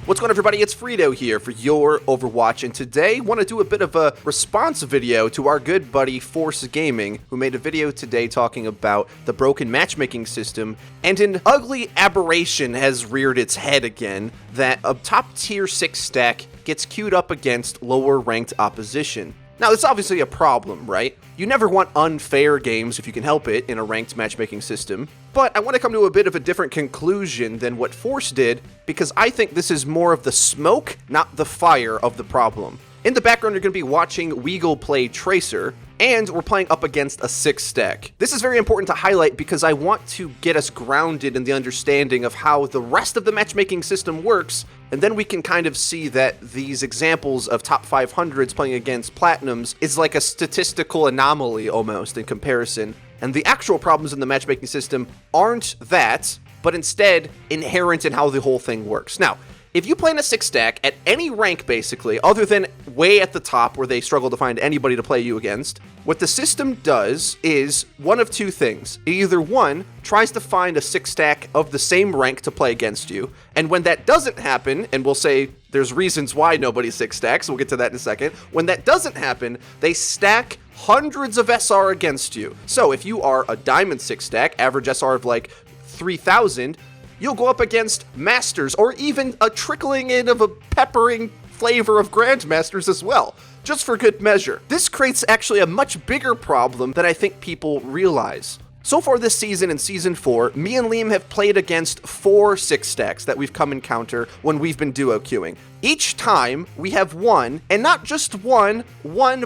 What's going on, everybody? It's FREEDO here for Your Overwatch, and today I want to do a bit of a response video to our good buddy Force Gaming, who made a video today talking about the broken matchmaking system, and an ugly aberration has reared its head again, that a top tier 6 stack gets queued up against lower ranked opposition. Now, it's obviously a problem, right? You never want unfair games if you can help it in a ranked matchmaking system, but I want to come to a bit of a different conclusion than what Force did, because I think this is more of the smoke, not the fire of the problem. In the background, you're going to be watching Weagle play Tracer, and we're playing up against a 6 stack. This is very important to highlight because I want to get us grounded in the understanding of how the rest of the matchmaking system works, and then we can kind of see that these examples of top 500s playing against Platinums is like a statistical anomaly almost in comparison, and the actual problems in the matchmaking system aren't that, but instead inherent in how the whole thing works. Now, if you play in a 6 stack at any rank basically, other than way at the top where they struggle to find anybody to play you against, what the system does is one of two things. Either one, tries to find a 6 stack of the same rank to play against you, and when that doesn't happen, and we'll say there's reasons why nobody's 6 stacks, we'll get to that in a second, when that doesn't happen, they stack hundreds of SR against you. So if you are a Diamond 6 stack, average SR of like 3,000, you'll go up against Masters, or even a trickling in of a peppering flavor of Grandmasters as well, just for good measure. This creates actually a much bigger problem than I think people realize. So far this season, in Season 4, me and Liam have played against 4 6 stacks that we've come encounter when we've been duo queuing. Each time, we have won, and not just won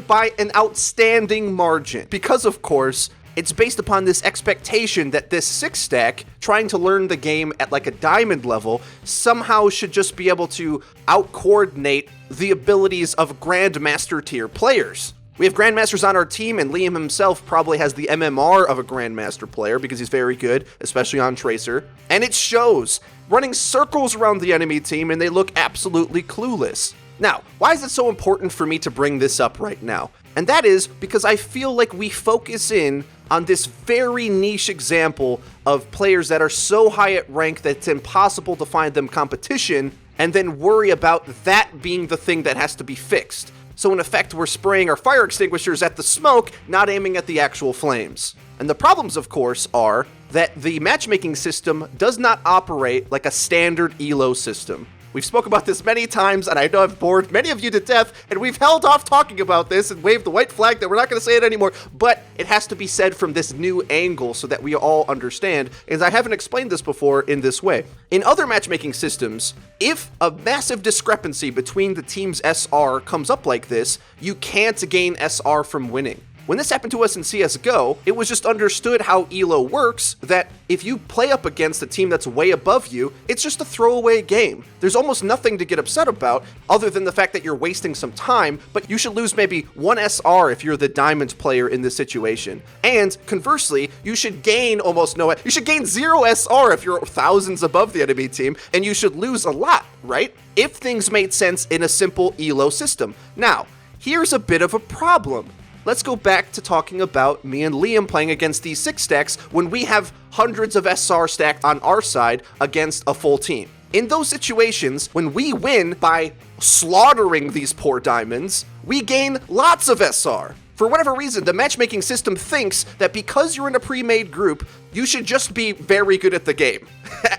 by an outstanding margin. Because, of course, it's based upon this expectation that this 6 stack, trying to learn the game at like a diamond level, somehow should just be able to out-coordinate the abilities of Grandmaster tier players. We have Grandmasters on our team, and Liam himself probably has the MMR of a Grandmaster player because he's very good, especially on Tracer. And it shows, running circles around the enemy team, and they look absolutely clueless. Now, why is it so important for me to bring this up right now? And that is because I feel like we focus in on this very niche example of players that are so high at rank that it's impossible to find them competition, and then worry about that being the thing that has to be fixed. So in effect, we're spraying our fire extinguishers at the smoke, not aiming at the actual flames. And the problems, of course, are that the matchmaking system does not operate like a standard ELO system. We've spoke about this many times, and I know I've bored many of you to death, and we've held off talking about this and waved the white flag that we're not going to say it anymore, but it has to be said from this new angle so that we all understand, and I haven't explained this before in this way. In other matchmaking systems, if a massive discrepancy between the team's SR comes up like this, you can't gain SR from winning. When this happened to us in CSGO, it was just understood how ELO works, that if you play up against a team that's way above you, it's just a throwaway game. There's almost nothing to get upset about, other than the fact that you're wasting some time, but you should lose maybe 1 SR if you're the Diamond player in this situation. And conversely, you should gain you should gain 0 SR if you're thousands above the enemy team, and you should lose a lot, right? If things made sense in a simple ELO system. Now, here's a bit of a problem. Let's go back to talking about me and Liam playing against these 6 stacks when we have hundreds of SR stacked on our side against a full team. In those situations, when we win by slaughtering these poor diamonds, we gain lots of SR. For whatever reason, the matchmaking system thinks that because you're in a pre-made group, you should just be very good at the game.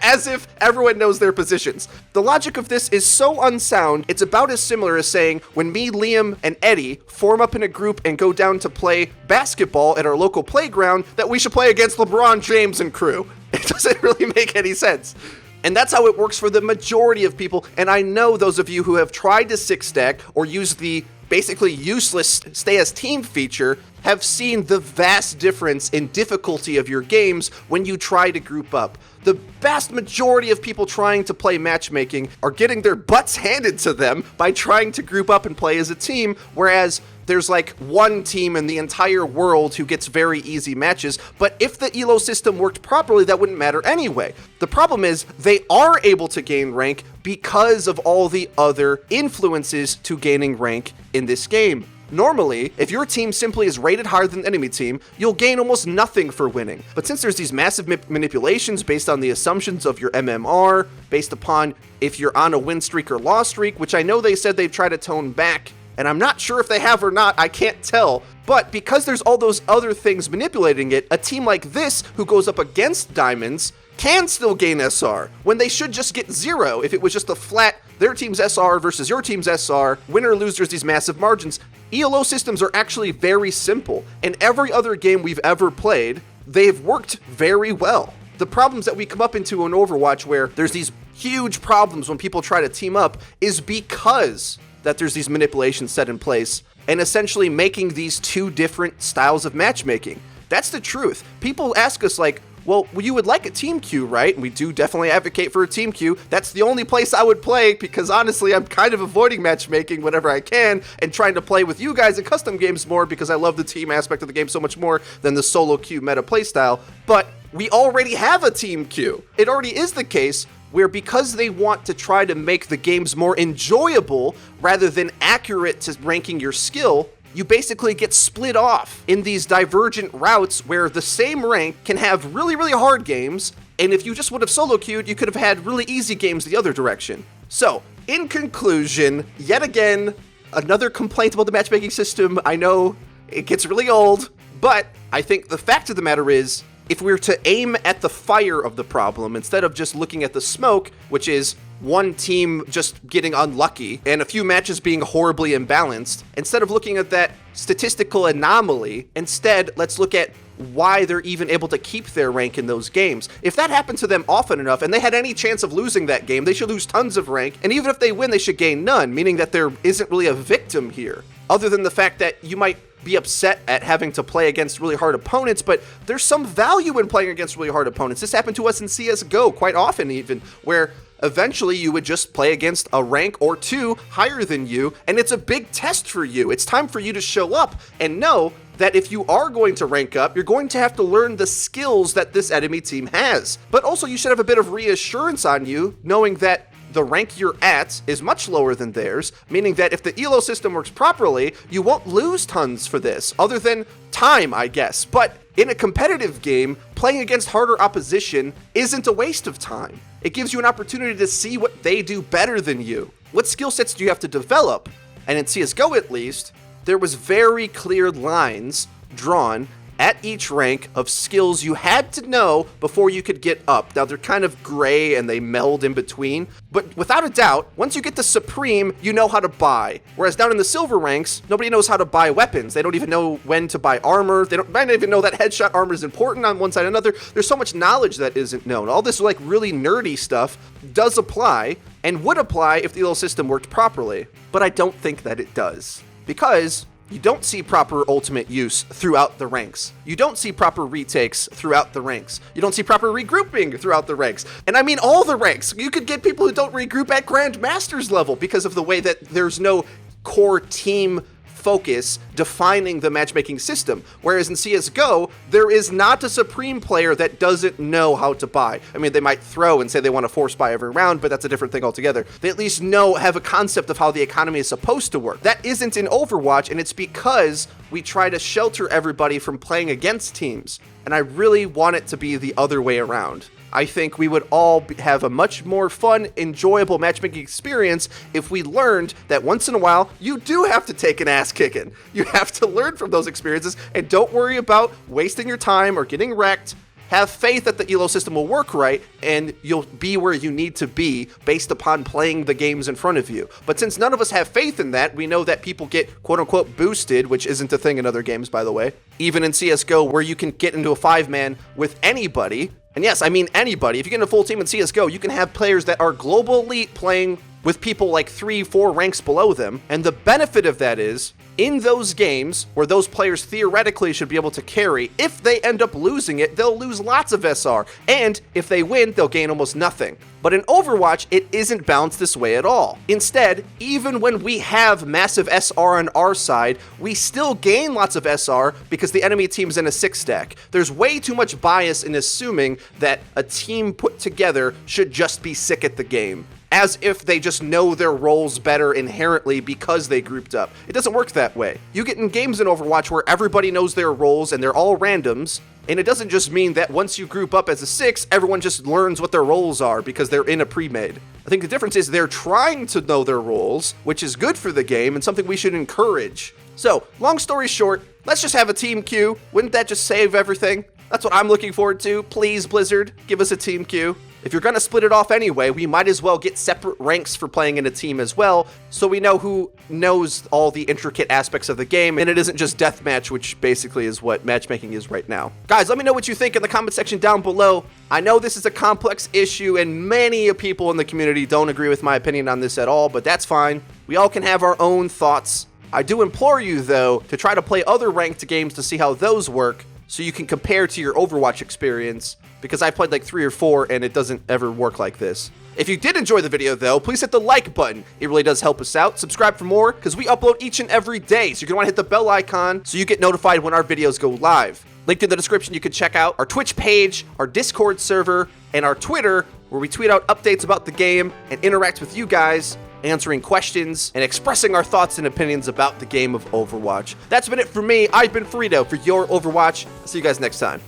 As if everyone knows their positions. The logic of this is so unsound, it's about as similar as saying when me, Liam, and Eddie form up in a group and go down to play basketball at our local playground, that we should play against LeBron James and crew. It doesn't really make any sense. And that's how it works for the majority of people, and I know those of you who have tried to 6 stack or use the basically useless stay as team feature have seen the vast difference in difficulty of your games when you try to group up. The vast majority of people trying to play matchmaking are getting their butts handed to them by trying to group up and play as a team, whereas there's like one team in the entire world who gets very easy matches, but if the ELO system worked properly, that wouldn't matter anyway. The problem is they are able to gain rank because of all the other influences to gaining rank in this game. Normally, if your team simply is rated higher than the enemy team, you'll gain almost nothing for winning. But since there's these massive manipulations based on the assumptions of your MMR, based upon if you're on a win streak or loss streak, which I know they said they've tried to tone back, and I'm not sure if they have or not, I can't tell. But because there's all those other things manipulating it, a team like this, who goes up against diamonds, can still gain SR, when they should just get 0 if it was just a flat, their team's SR versus your team's SR, win or lose, there's these massive margins. ELO systems are actually very simple. In every other game we've ever played, they've worked very well. The problems that we come up into in Overwatch, where there's these huge problems when people try to team up, is because that there's these manipulations set in place and essentially making these two different styles of matchmaking. That's the truth. People ask us like, well, you would like a team queue, right? And we do definitely advocate for a team queue. That's the only place I would play because honestly, I'm kind of avoiding matchmaking whenever I can and trying to play with you guys in custom games more because I love the team aspect of the game so much more than the solo queue meta playstyle. But we already have a team queue. It already is the case where because they want to try to make the games more enjoyable rather than accurate to ranking your skill, you basically get split off in these divergent routes where the same rank can have really, really hard games, and if you just would have solo queued, you could have had really easy games the other direction. So, in conclusion, yet again, another complaint about the matchmaking system. I know it gets really old, but I think the fact of the matter is, if we were to aim at the fire of the problem instead of just looking at the smoke, which is one team just getting unlucky and a few matches being horribly imbalanced, instead of looking at that statistical anomaly, instead let's look at why they're even able to keep their rank in those games. If that happened to them often enough and they had any chance of losing that game, they should lose tons of rank, and even if they win, they should gain none, meaning that there isn't really a victim here, other than the fact that you might be upset at having to play against really hard opponents, but there's some value in playing against really hard opponents. This happened to us in CSGO quite often even, where eventually you would just play against a rank or two higher than you, and it's a big test for you. It's time for you to show up and know that if you are going to rank up, you're going to have to learn the skills that this enemy team has. But also you should have a bit of reassurance on you, knowing that the rank you're at is much lower than theirs, meaning that if the ELO system works properly, you won't lose tons for this, other than time, I guess. But in a competitive game, playing against harder opposition isn't a waste of time. It gives you an opportunity to see what they do better than you. What skill sets do you have to develop? And in CSGO at least, there was very clear lines drawn at each rank of skills you had to know before you could get up. Now, they're kind of gray and they meld in between, but without a doubt, once you get to Supreme, you know how to buy. Whereas down in the silver ranks, nobody knows how to buy weapons. They don't even know when to buy armor. They might even know that headshot armor is important on one side or another. There's so much knowledge that isn't known. All this like really nerdy stuff does apply and would apply if the ELO system worked properly, but I don't think that it does. Because you don't see proper ultimate use throughout the ranks. You don't see proper retakes throughout the ranks. You don't see proper regrouping throughout the ranks. And I mean all the ranks. You could get people who don't regroup at Grandmasters level because of the way that there's no core team focus defining the matchmaking system. Whereas in CSGO, there is not a Supreme player that doesn't know how to buy. I mean, they might throw and say they want to force buy every round, but that's a different thing altogether. They at least have a concept of how the economy is supposed to work. That isn't in Overwatch, and it's because we try to shelter everybody from playing against teams. And I really want it to be the other way around. I think we would all have a much more fun, enjoyable matchmaking experience if we learned that once in a while, you do have to take an ass kicking. You have to learn from those experiences, and don't worry about wasting your time or getting wrecked. Have faith that the ELO system will work right, and you'll be where you need to be based upon playing the games in front of you. But since none of us have faith in that, we know that people get quote-unquote boosted, which isn't a thing in other games, by the way. Even in CSGO, where you can get into a 5-man with anybody. And yes, I mean anybody. If you get in a full team in CSGO, you can have players that are global elite playing with people like 3-4 ranks below them. And the benefit of that is, in those games where those players theoretically should be able to carry, if they end up losing it, they'll lose lots of SR. And if they win, they'll gain almost nothing. But in Overwatch, it isn't balanced this way at all. Instead, even when we have massive SR on our side, we still gain lots of SR because the enemy team's in a 6-stack. There's way too much bias in assuming that a team put together should just be sick at the game. as if they just know their roles better inherently because they grouped up. It doesn't work that way. You get in games in Overwatch where everybody knows their roles and they're all randoms, and it doesn't just mean that once you group up as a 6, everyone just learns what their roles are because they're in a pre-made. I think the difference is they're trying to know their roles, which is good for the game and something we should encourage. So, long story short, let's just have a team queue. Wouldn't that just save everything? That's what I'm looking forward to. Please, Blizzard, give us a team queue. If you're gonna split it off anyway, we might as well get separate ranks for playing in a team as well, so we know who knows all the intricate aspects of the game, and it isn't just deathmatch, which basically is what matchmaking is right now. Guys, let me know what you think in the comment section down below. I know this is a complex issue, and many people in the community don't agree with my opinion on this at all, but that's fine. We all can have our own thoughts. I do implore you, though, to try to play other ranked games to see how those work, so you can compare to your Overwatch experience, because I played like 3 or 4 and it doesn't ever work like this. If you did enjoy the video though, please hit the like button. It really does help us out. Subscribe for more, because we upload each and every day, so you're gonna wanna hit the bell icon so you get notified when our videos go live. Linked in the description, you can check out our Twitch page, our Discord server, and our Twitter, where we tweet out updates about the game and interact with you guys, answering questions and expressing our thoughts and opinions about the game of Overwatch. That's been it for me. I've been FREEDO for Your Overwatch. I'll see you guys next time.